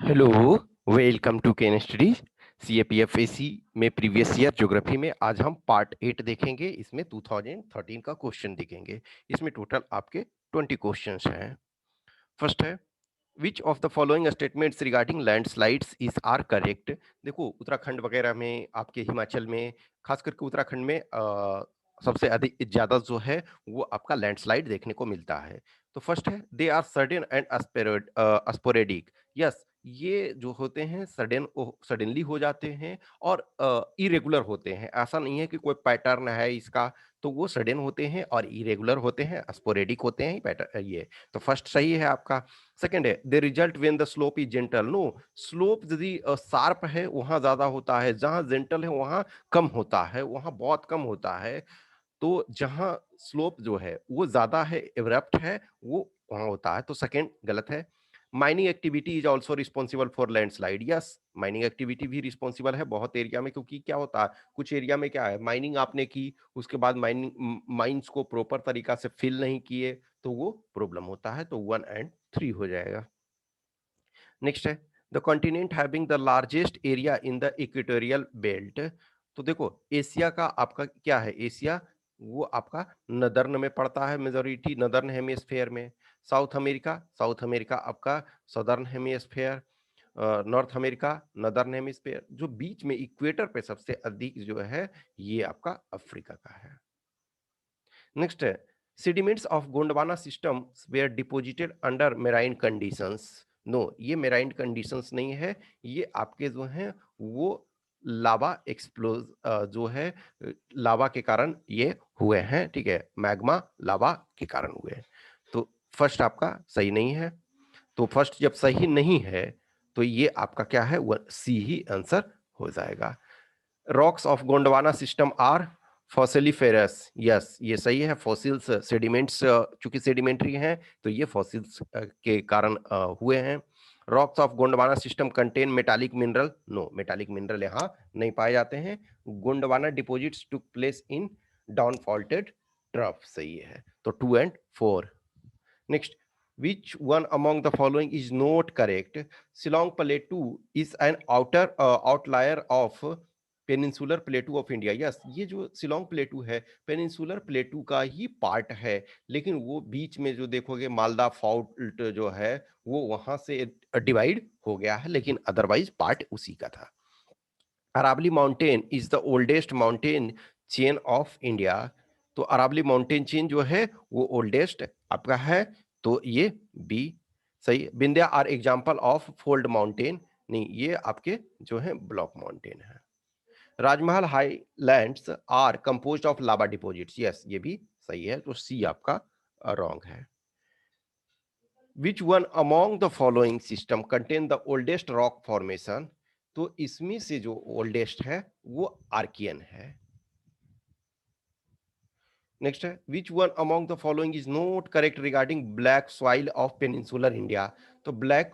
Hello, welcome to Ken Studies. CAPF AC में previous year geography में आज हम पार्ट 8 देखेंगे। इसमें 2013 का क्वेश्चन देखेंगे। इसमें टोटल आपके 20 क्वेश्चंस हैं। फर्स्ट है, which of the following statements regarding landslides is are correct. देखो, उत्तराखंड वगैरह में, आपके हिमाचल में, खास करके उत्तराखंड में सबसे अधिक ज्यादा जो है वो आपका लैंडस्लाइड देखने को मिलता है। तो फर्स्ट है, they are sudden and sporadic. Yes, ये जो होते हैं सडनली हो जाते हैं और इरेगुलर होते हैं। ऐसा नहीं है कि कोई पैटर्न है इसका। तो वो सडन होते हैं और इरेगुलर होते हैं, स्पोरेडिक होते हैं पैटर्न ये। तो फर्स्ट सही है आपका। सेकंड है, the result when the slope is gentle. No, slope यदि शार्प है वहां ज्यादा होता है, जहां जेंटल है वहां कम होता है, वहां बहुत कम होता है। तो जहां स्लोप जो है वो ज्यादा है, एब्रप्ट है, वो वहां होता है। तो सेकंड गलत है। Mining activity is also responsible for landslide. Yes, mining activity भी रिस्पॉन्सिबल है बहुत एरिया में, क्योंकि क्या होता है, कुछ एरिया में क्या है, माइनिंग आपने की, उसके बाद माइंस को प्रॉपर तरीका से फिल नहीं किए, तो वो प्रॉब्लम होता है। तो 1 और 3 हो जाएगा। नेक्स्ट है, the continent having the largest area in the equatorial belt. तो देखो, एशिया का आपका क्या है, एशिया वो आपका नदर्न में पड़ता है, मेजोरिटी नदर्न हेमिस्फेयर में। साउथ अमेरिका आपका southern hemisphere. North America northern hemisphere. जो बीच में इक्वेटर पे सबसे अधिक जो है ये आपका अफ्रीका का है। नेक्स्ट है, sediments of Gondwana system were deposited under marine conditions. No, ये मेराइन कंडीशंस नहीं है, ये आपके जो हैं वो लावा एक्सप्लोज जो है लावा के कारण ये हुए हैं। ठीक है, मैग्मा लावा के कारण हुए हैं। तो फर्स्ट आपका सही नहीं है। तो फर्स्ट जब सही नहीं है तो ये आपका क्या है, वो सी ही आंसर हो जाएगा। Rocks of Gondwana system are fossiliferous. Yes, ये सही है। फॉसिल्स सेडिमेंट्स चूंकि सेडिमेंट्री हैं तो ये फॉसिल्स के कारण हुए हैं। Rocks of Gondwana system contain metallic mineral. No, metallic mineral यहाँ नहीं पाए जाते हैं। Gondwana deposits took place in down faulted trough. सही है। तो 2 और 4। Next, which one among the following is not correct? Shillong Plateau is an outlier of peninsular प्लेटू of India. Yes, ये जो शिलोंग प्लेटू है पेनिनसुलर प्लेटू का ही पार्ट है, लेकिन वो बीच में जो देखोगे मालदा फाल्ट जो है वो वहां से डिवाइड हो गया है, लेकिन अदरवाइज पार्ट उसी का था। Aravalli mountain is the oldest mountain chain of India. तो अरावली माउंटेन चेन जो है वो ओल्डेस्ट आपका है। तो ये बी सही। Vindhya are example of fold mountain. नहीं, ये आपके जो है ब्लॉक माउंटेन है। Rajmahal highlands are composed of lava deposits. Yes, ये भी सही है। तो सी आपका रॉन्ग है। Which one among the following system contain the oldest rock formation. तो इसमें से जो ओल्डेस्ट है वो आर्कियन है। नेक्स्ट है, which one among the following is not correct regarding black soil of peninsular India. तो ब्लैक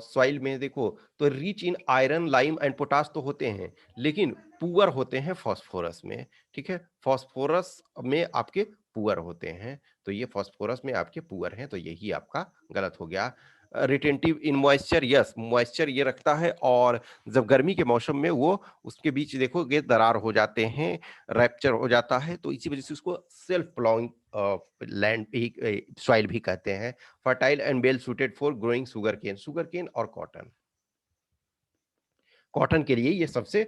सॉइल में देखो, तो rich in iron lime and potash तो होते हैं, लेकिन पुअर होते हैं फॉस्फोरस में। ठीक है, फॉस्फोरस में आपके पुअर होते हैं। तो ये फॉस्फोरस में आपके पुअर हैं, तो यही आपका गलत हो गया। रिटेंटिव इन मॉइस्चर, यस, मॉइस्चर ये रखता है, और जब गर्मी के मौसम में वो उसके बीच देखोगे दरार हो जाते हैं, रैप्चर हो जाता है, तो इसी वजह से उसको सेल्फ प्लॉइंग लैंड भी, सॉइल भी कहते हैं। Fertile and well suited for growing sugarcane और कॉटन। कॉटन के लिए ये सबसे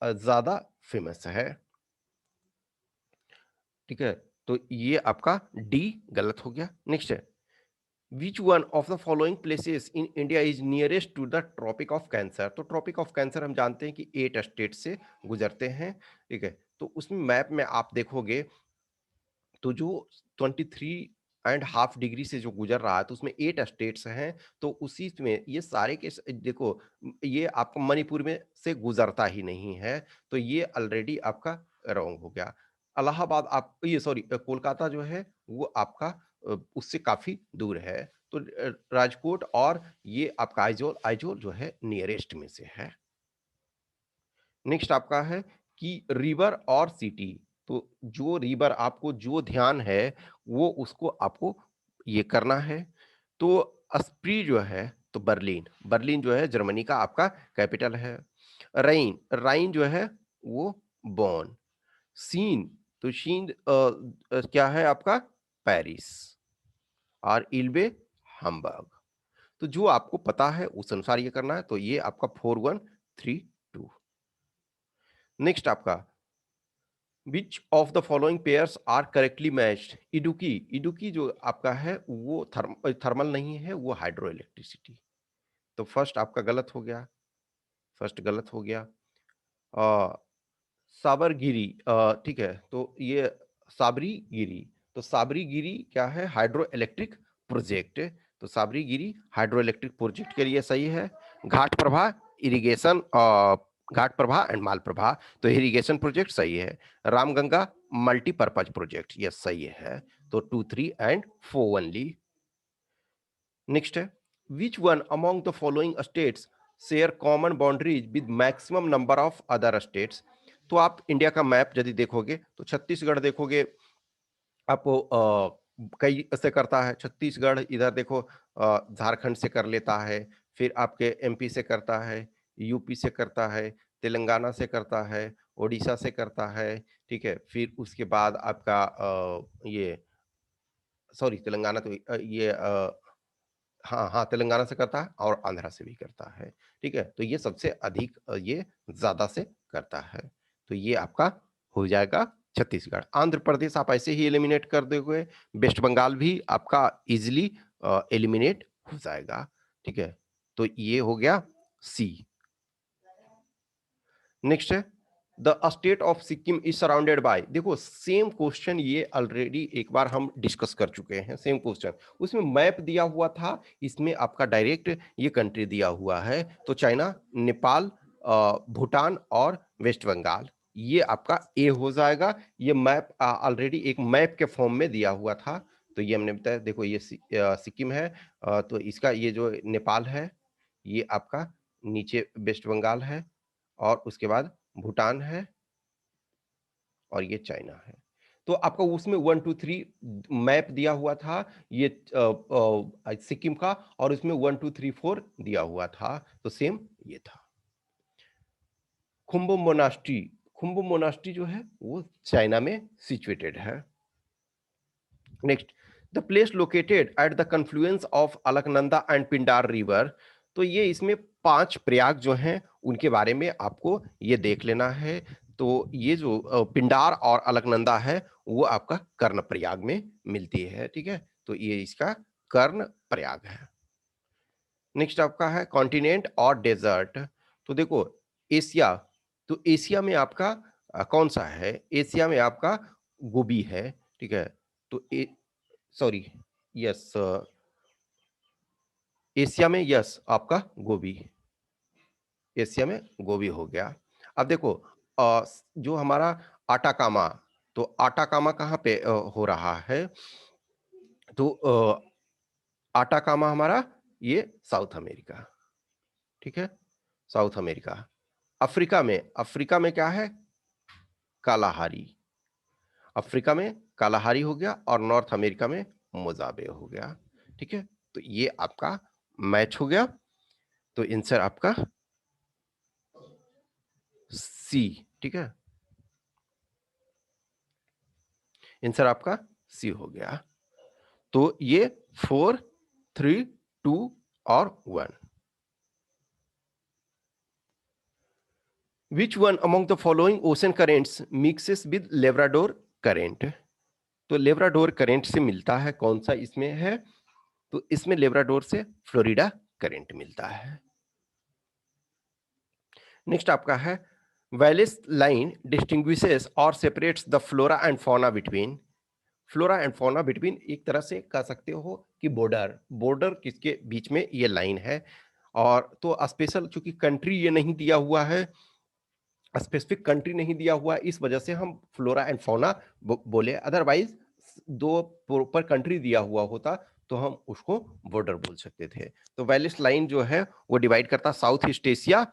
ज्यादा फेमस है। ठीक है, तो ये आपका डी गलत हो गया। नेक्स्ट है, which one of the following places in India is nearest to the tropic of cancer. तो ट्रॉपिक ऑफ कैंसर हम जानते हैं कि 8 स्टेट से गुजरते हैं। ठीक है, तो उसमें मैप में आप देखोगे तो जो 23.5 डिग्री से जो गुजर रहा है, तो उसमें 8 स्टेट्स हैं। तो उसी में ये सारे के देखो, ये आपका मणिपुर में से गुजरता ही नहीं है, तो ये ऑलरेडी आपका रॉन्ग हो गया। इलाहाबाद आप ये सॉरी कोलकाता जो है वो आपका उससे काफी दूर है। तो राजकोट और ये आपका आइजोल आइजोल जो है नियरेस्ट में से है। नेक्स्ट आपका है कि रिवर और सिटी। तो जो रिवर आपको जो ध्यान है वो उसको आपको ये करना है। तो स्प्री जो है, तो तो बर्लिन, बर्लिन जो है जर्मनी का आपका कैपिटल है। राइन, राइन जो है वो बॉन। सीन, तो शीन क्या है आपका, पेरिस। और इल्बे, हम्बर्ग। तो जो आपको पता है उस अनुसार ये करना है। तो ये आपका 4132। नेक्स्ट आपका, which of the following pairs are correctly matched. Idukki, Idukki जो आपका है वो थर्मल नहीं है, वो हाइड्रो इलेक्ट्रिसिटी। तो फर्स्ट आपका गलत हो गया, फर्स्ट गलत हो गया। साबरगिरी, ठीक है, तो ये साबरी गिरी, तो साबरी गिरी क्या है, हाइड्रो इलेक्ट्रिक प्रोजेक्ट। तो Sabarigiri hydro electric project के लिए सही है। Ghataprabha, irrigation, Ghataprabha and Malaprabha, तो इरिगेशन प्रोजेक्ट सही है। रामगंगा मल्टीपर्पज प्रोजेक्ट, ये सही है। तो 2, 3 एंड 4 ओनली। नेक्स्ट है, which one among the following states share common boundaries with maximum number of other states. तो आप इंडिया का मैप यदि देखोगे तो छत्तीसगढ़ देखोगे, आपको कई से करता है। छत्तीसगढ़ इधर देखो, झारखंड से कर लेता है, फिर आपके एमपी से करता है, यूपी से करता है, तेलंगाना से करता है, ओडिशा से करता है, ठीक है। फिर उसके बाद आपका ये, सॉरी तेलंगाना तो ये हाँ, हाँ, तेलंगाना से करता है और आंध्रा से भी करता है, ठीक है। तो ये सबसे अधिक ये ज़्यादा से करता है। तो ये आपका हो जाएगा छत्तीसगढ़। आंध्र प्रदेश आप ऐसे ही एलिमिनेट कर दोगे, वेस्ट बंगाल भी आपका इज़िली एलिमिनेट हो जाएगा, ठीक है। तो ये हो गया सी। नेक्स्ट है, the state of Sikkim is surrounded by. देखो सेम क्वेश्चन ये ऑलरेडी एक बार हम डिस्कस कर चुके हैं, सेम क्वेश्चन। उसमें मैप दिया हुआ था, इसमें आपका डायरेक्ट ये कंट्री दिया हुआ है। तो चाइना, नेपाल, भूटान और वेस्ट बंगाल, ये आपका ए हो जाएगा। ये मैप ऑलरेडी एक मैप के फॉर्म में दिया हुआ था, तो ये हमने बताया। देखो ये सिक्किम है, तो इसका ये जो नेपाल है, ये आपका नीचे वेस्ट बंगाल है, और उसके बाद भूटान है, और ये चाइना है। तो आपका उसमें 1, 2, 3 मैप दिया हुआ था ये सिक्किम का, और उसमें 1, 2, 3, 4 दिया हुआ था। तो सेम ये था। खुम्बु मोनास्ट्री, खुम्बु मोनास्ट्री जो है वो चाइना में सिचुएटेड है। Next, the place located at the confluence of Alaknanda and Pindar river. तो ये इसमें 5 प्रयाग जो हैं उनके बारे में आपको ये देख लेना है। तो ये जो पिंडार और अलकनंदा है वो आपका कर्ण प्रयाग में मिलती है, ठीक है। तो ये इसका कर्ण प्रयाग है। नेक्स्ट आपका है कॉन्टिनेंट और डेजर्ट। तो देखो एशिया, तो एशिया में आपका कौन सा है, एशिया में आपका गोबी है, ठीक है। तो सॉरी, यस, एशिया में यस आपका गोबी, एशिया में गोबी हो गया। अब देखो जो हमारा आटाकामा, तो आटाकामा कहाँ पे हो रहा है, तो आटाकामा हमारा ये साउथ अमेरिका, ठीक है, साउथ अमेरिका। अफ्रीका में, अफ्रीका में क्या है, कालाहारी, अफ्रीका में कालाहारी हो गया, और नॉर्थ अमेरिका में मोजाबे हो गया, ठीक है। तो ये आपका मैच हो गया। तो आंसर आपका सी, ठीक है, आंसर आपका सी हो गया। तो ये 4, 3, 2 और 1। विच one among the following ocean currents mixes with Labrador current. तो लेब्राडोर करेंट से मिलता है, कौन सा इसमें है, तो इसमें लेब्राडोर से फ्लोरिडा करेंट मिलता है। नेक्स्ट आपका है, वैलिस लाइन डिस्टिंग्विशेस और separates the flora and fauna between. Flora and fauna between एक तरह से कह सकते हो कि बॉर्डर, बॉर्डर किसके बीच में ये लाइन है। और तो स्पेशल चूंकि कंट्री ये नहीं दिया हुआ है, स्पेसिफिक कंट्री नहीं दिया हुआ है, इस वजह से हम फ्लोरा एंड फौना बोले। अदरवाइज दो प्रॉपर कंट्री दिया हुआ होता तो हम उसको बॉर्डर बोल सकते थे। तो वैलिस लाइन जो है वो डिवाइड करता साउथ ईस्ट एशिया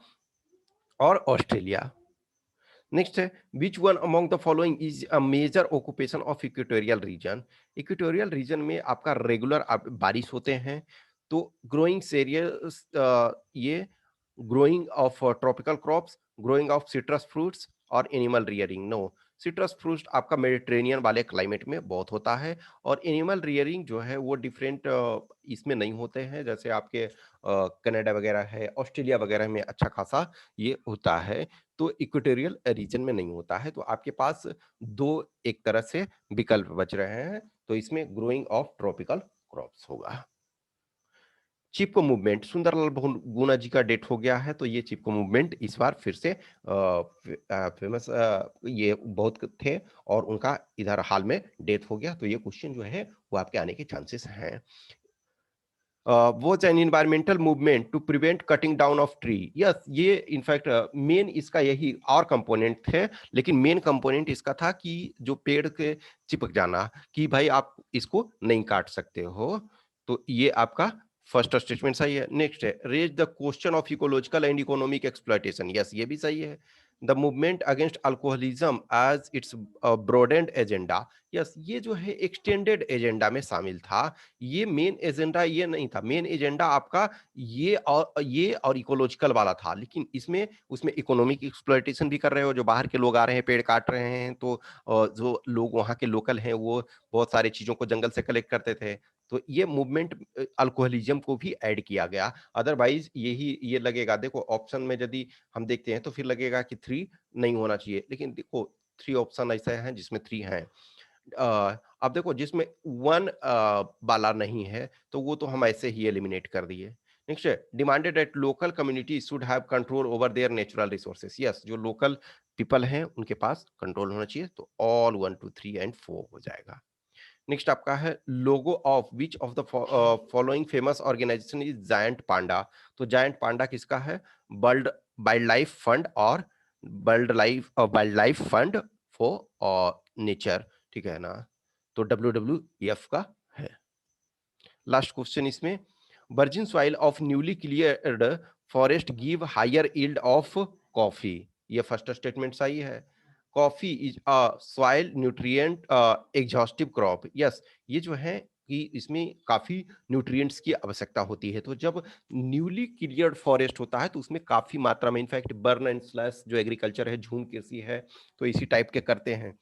और ऑस्ट्रेलिया। नेक्स्ट है, which one among the following is a major occupation of equatorial region. Equatorial region में आपका रेगुलर बारिश होते हैं। तो ग्रोइंग सीरियल्स, ये growing of tropical crops, growing of citrus fruits और animal rearing. No, citrus fruits आपका मेडिटेरेनियन वाले क्लाइमेट में बहुत होता है, और एनिमल रियरिंग जो है वो डिफरेंट इसमें नहीं होते हैं, जैसे आपके कनाडा वगैरह है, ऑस्ट्रेलिया वगैरह में अच्छा खासा ये होता है, तो इक्वेटोरियल रीजन में नहीं होता है। तो आपके पास दो एक तरह से विकल्प बच रहे हैं, तो इसमें ग्रोइंग ऑफ ट्रॉपिकल क्रॉप्स होगा। चिपको मूवमेंट, सुंदरलाल गुना जी का डेट हो गया है, तो ये चिपको मूवमेंट इस बार फिर से फेमस, ये बहुत थे, और उनका इधर हाल में डेथ हो गया, तो ये क्वेश्चन जो है वो आपके आने के चांसेस हैं। Was an environmental movement to prevent cutting down of tree. Yes, ये इनफैक्ट मेन इसका यही और कंपोनेंट थे, लेकिन मेन कंपोनेंट इसका था कि जो पेड़ के चिपक जाना, कि भाई आप इसको नहीं काट सकते हो। तो ये आपका फर्स्ट स्टेटमेंट सही है। नेक्स्ट है, raise the question of ecological and economic exploitation. Yes, ये भी सही है। The movement against alcoholism as its broadened agenda. Yes, ये जो है एक्सटेंडेड एजेंडा में शामिल था। ये मेन एजेंडा ये नहीं था, मेन एजेंडा आपका ये और इकोलॉजिकल वाला था, लेकिन इसमें उसमें इकोनॉमिक एक्सप्लॉयटेशन भी कर रहे हो, जो बाहर के लोग आ रहे हैं पेड़ काट रहे हैं, तो जो लोग वहाँ के लोकल हैं वो बहुत सारी चीजों को जंगल से कलेक्ट करते थे, तो ये मूवमेंट अल्कोहलिज्म को भी ऐड किया गया। अदरवाइज यही ये लगेगा, देखो ऑप्शन में यदि हम देखते हैं तो फिर लगेगा कि थ्री नहीं होना चाहिए, लेकिन देखो थ्री ऑप्शन ऐसे हैं जिसमें थ्री हैं। अब देखो जिसमें वन वाला नहीं है, तो वो तो हम ऐसे ही एलिमिनेट कर दिए। नेक्स्ट है, demanded at local community should have control over there natural resources. Yes, जो लोकल पीपल हैं उनके पास कंट्रोल होना चाहिए, तो ऑल 1 2 3 एंड 4 हो जाएगा। नेक्स्ट आपका है, logo of which of the following famous organization is giant panda. तो जायंट पांडा किसका है? वर्ल्ड वाइल्ड लाइफ फंड और Wildlife Fund for Nature, ठीक है ना? तो WWF का है। लास्ट क्वेश्चन इसमें, virgin soil of newly cleared forest give higher yield of coffee. ये फर्स्ट स्टेटमेंट सही है। Coffee is a soil nutrient exhaustive crop. Yes, ये जो है कि इसमें काफी न्यूट्रिएंट्स की आवश्यकता होती है, तो जब न्यूली क्लियर्ड फॉरेस्ट होता है तो उसमें काफी मात्रा में, इनफैक्ट बर्न एंड स्लैश जो एग्रीकल्चर है, झूम कृषि है, तो इसी टाइप के करते हैं।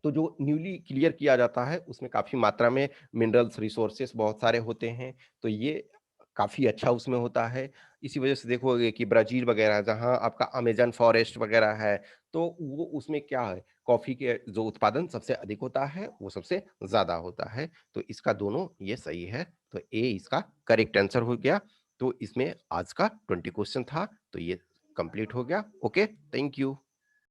तो जो न्यूली क्लियर किया जाता है उसमें काफी मात्रा में मिनरल्स रिसोर्सेस बहुत सारे होते हैं, तो ये काफी अच्छा उसमें होता है। इसी वजह से देखोगे कि ब्राजील वगैरह जहाँ आपका अमेजन फॉरेस्ट वगैरह है, तो वो उसमें क्या है, कॉफी के जो उत्पादन सबसे अधिक होता है वो सबसे ज्यादा होता है, तो इसका दोनों ये सही है, तो ए इसका करेक्ट आंसर हो गया। तो इसमें आज का 20 क्वेश्चन था, तो ये कंप्लीट हो गया। Okay, thank you.